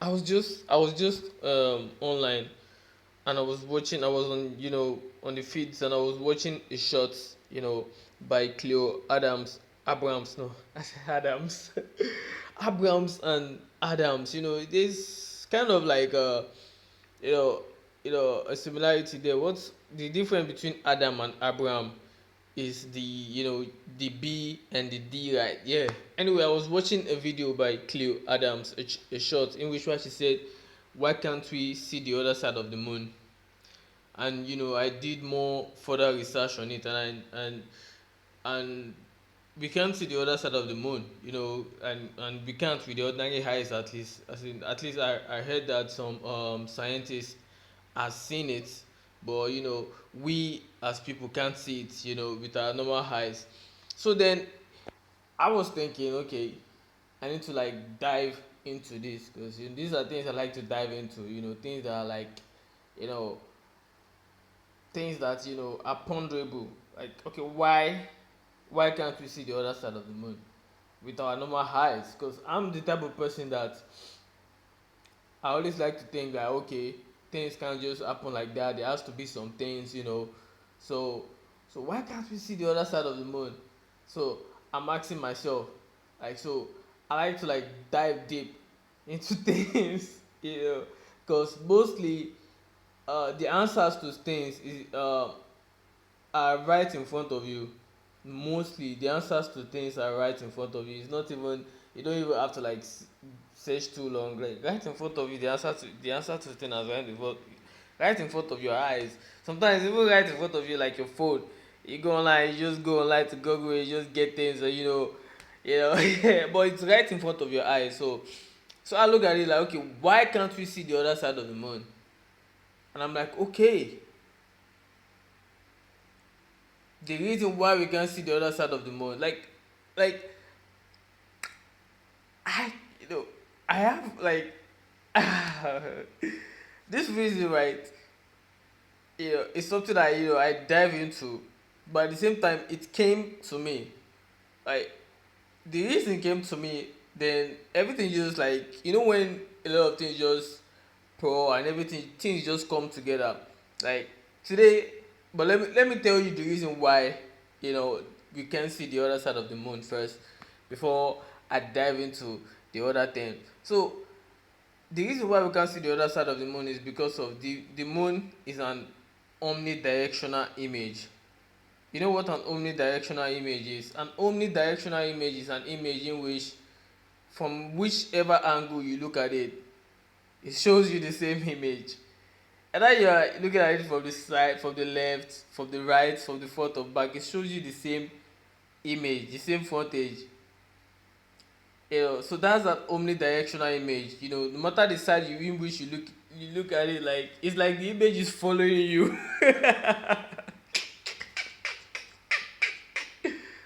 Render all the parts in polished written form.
I was just online, and I was on, on the feeds, and I was watching a shot, by Cleo Adams Abrams. No, I said Adams. Abrams and Adams. There's kind of like you know a similarity there. What's the difference between Adam and Abraham? Is the B and the D, right? Yeah. Anyway, I was watching a video by Cleo Adams, a short in which she said, "Why can't we see the other side of the moon?" And I did more further research on it, and we can't see the other side of the moon, and we can't with the ordinary eyes, at least. At least I heard that some scientists have seen it, but we as people can't see it, with our normal eyes. So then I was thinking, okay, I need to like dive into this, because these are things I like to dive into, things that are like, you know things that are ponderable. Like, okay, why can't we see the other side of the moon with our normal eyes? Because I'm the type of person that I always like to think that, okay, things can't just happen like that. There has to be some things, so why can't we see the other side of the moon? So I'm asking myself, like, so I like to like dive deep into things, because mostly the answers to things are right in front of you. Mostly the answers to things are right in front of you. It's not even, you don't even have to like search too long. Like, right in front of you, the answer to the thing is right in front of your eyes. Sometimes even right in front of you, like your phone. You go online, you just go online to Google, you just get things, or but it's right in front of your eyes. So I look at it like, okay, why can't we see the other side of the moon? And I'm like, okay, the reason why we can't see the other side of the moon, like I you know I have like this reason, right? It's something that I dive into, but at the same time it came to me. Like, the reason came to me, then everything just, like, when a lot of things just pour and everything, things just come together. Like, today, but let me tell you the reason why you know we can see the other side of the moon first, before I dive into the other thing. So the reason why we can't see the other side of the moon is because of the moon is an omnidirectional image. You know what an omnidirectional image is? An omnidirectional image is an image in which, from whichever angle you look at it, it shows you the same image. Either you are looking at it from the side, from the left, from the right, from the front or back, it shows you the same image, the same frontage. So that's an omnidirectional image. No matter the side in which you look at it, like, it's like the image is following you.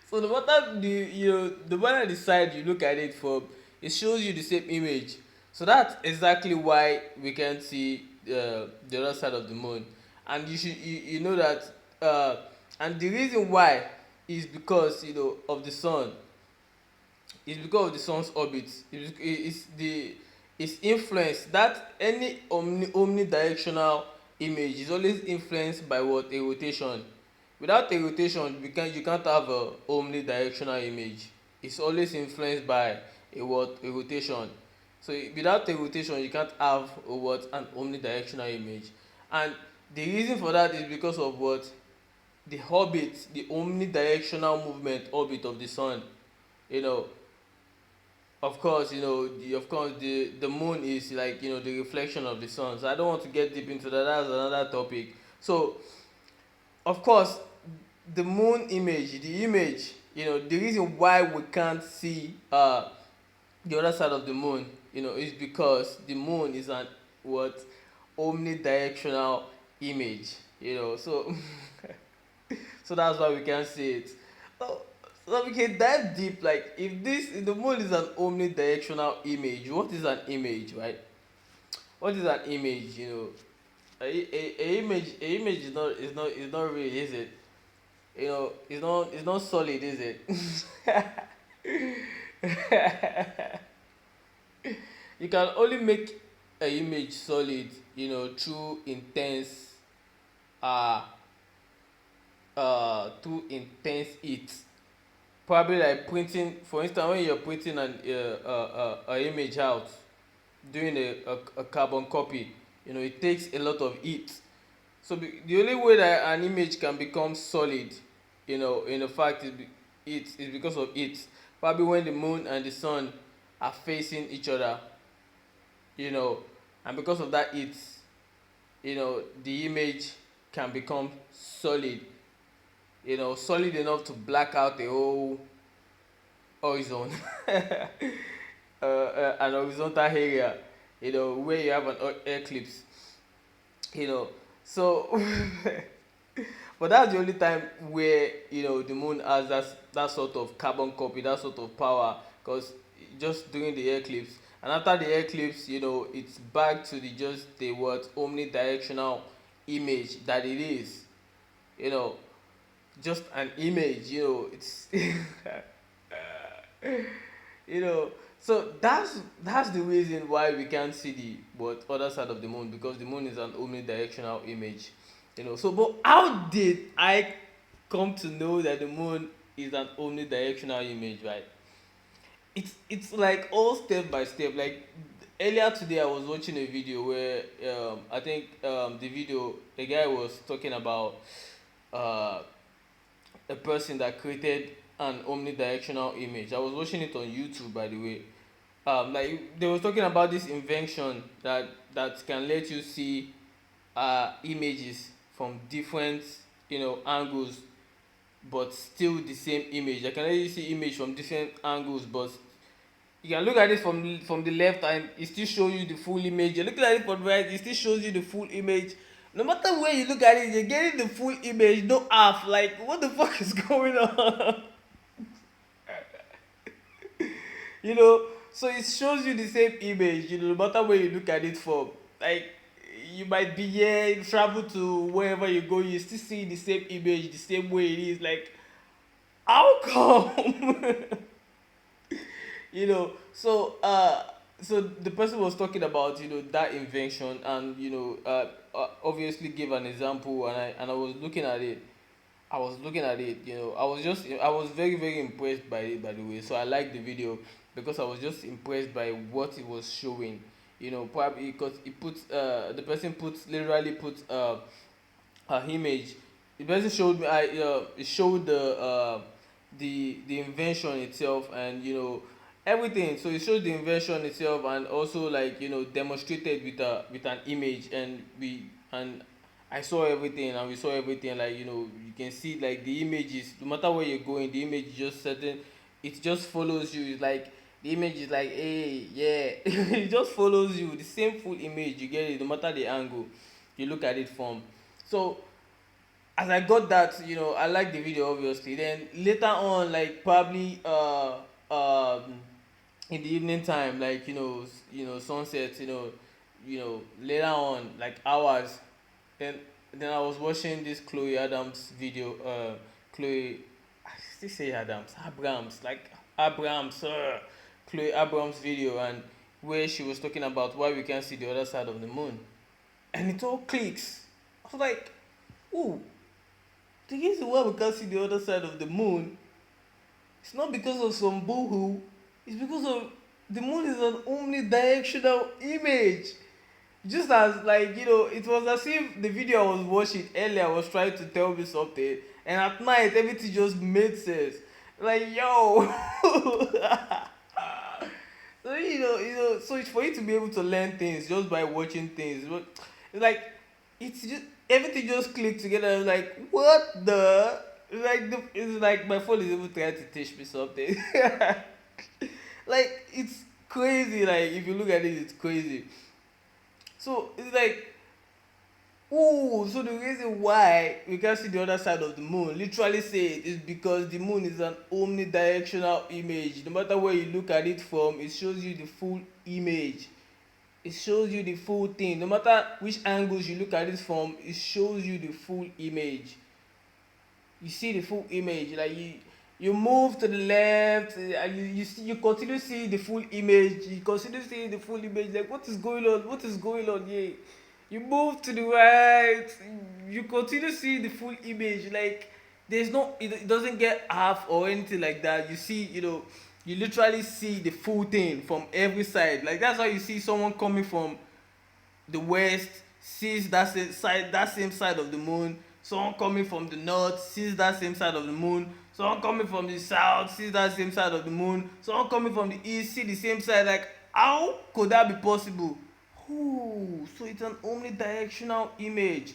So no matter the side you look at it from, it shows you the same image. So that's exactly why we can see the other side of the moon. And you know that, and the reason why is because of the sun. It's because of the sun's orbit. It's influence, that any omnidirectional image is always influenced by what? A rotation. Without a rotation, you can't have a omnidirectional image. It's always influenced by a what? A rotation. So without a rotation, you can't have a what? An omnidirectional image. And the reason for that is because of what? The orbit, the omnidirectional movement orbit of the sun. you know of course, the moon is like, the reflection of the sun. So I don't want to get deep into that. That's another topic. So, of course, the moon image, the reason why we can't see the other side of the moon, is because the moon is an what? Omnidirectional image. So so that's why we can't see it. So, so we can dive deep. Like, if the moon is an omnidirectional image, what is an image, right? What is an image? A image is not real, is it? It's not solid, is it? You can only make a image solid, through intense uh through intense heat. Probably like printing, for instance, when you're printing a image out, doing a carbon copy, it takes a lot of heat. So the only way that an image can become solid, in the fact is because of heat. Probably when the moon and the sun are facing each other, you know and because of that heat, the image can become solid, solid enough to black out the whole horizon. An horizontal area, where you have an eclipse, you know so but that's the only time where the moon has that sort of carbon copy, that sort of power, because just during the eclipse, and after the eclipse, it's back to the just the what omnidirectional image that it is, you know just an image, it's you know so that's the reason why we can't see the what other side of the moon, because the moon is an omnidirectional image. So but how did I come to know that the moon is an omnidirectional image, right? It's like all step by step. Like earlier today I was watching a video where I think the video, a guy was talking about uh a person that created an omnidirectional image. I was watching it on YouTube, by the way. Like they were talking about this invention that can let you see images from different angles, but still the same image. I can let you see image from different angles, but you can look at it from the left and it still shows you the full image. You're looking at it from the right, it still shows you the full image. No matter where you look at it, you're getting the full image, no half. Like, what the fuck is going on? you know so it shows you the same image, no matter where you look at it from. Like, you might be here, you travel to wherever you go, you still see the same image the same way it is. Like, how come? So the person was talking about that invention, and obviously gave an example, and I was looking at it. I was very, very impressed by it, by the way. So I liked the video because I was just impressed by what it was showing. Probably because the person literally put her image. The person showed me. It showed the invention itself, and everything. So it showed the invention itself, and also like demonstrated with an image, and I saw everything, and we saw everything. Like, you can see like the images. No matter where you're going, the image is just certain. It just follows you. It's like the image is like, hey, yeah. It just follows you. The same full image, you get it. No matter the angle you look at it from. So as I got that, I liked the video obviously. Then later on, like probably in the evening time, like sunset, later on, like hours. Then I was watching this Chloe Adams video. Chloe, I still say Adams, Abrams, like Abrams, Chloe Abrams video, and where she was talking about why we can't see the other side of the moon, and it all clicks. I was like, ooh, the reason why we can't see the other side of the moon, it's not because of some boohoo, it's because of the moon is an omnidirectional image. Just as, like, it was as if the video I was watching earlier was trying to tell me something, and at night everything just made sense. Like, yo. So so it's for you to be able to learn things just by watching things. But it's like, it's just everything just clicked together. I was like, what the? It's like my phone is even trying to teach me something. Like, it's crazy. Like, if you look at it, it's crazy. So it's like, oh, so the reason why we can't see the other side of the moon, literally say it, is because the moon is an omnidirectional image. No matter where you look at it from, it shows you the full image. It shows you the full thing. No matter which angles you look at it from, it shows you the full image. You see the full image. Like, You move to the left, and you see, you continue seeing the full image. You continue seeing the full image. Like, what is going on? What is going on here? You move to the right. You continue seeing the full image. Like, there's no, it doesn't get half or anything like that. You see, you literally see the full thing from every side. Like, that's how you see someone coming from the west sees that same side of the moon. Someone coming from the north sees that same side of the moon. Someone coming from the south sees that same side of the moon. Someone coming from the east see the same side. Like, how could that be possible? So it's an omnidirectional image.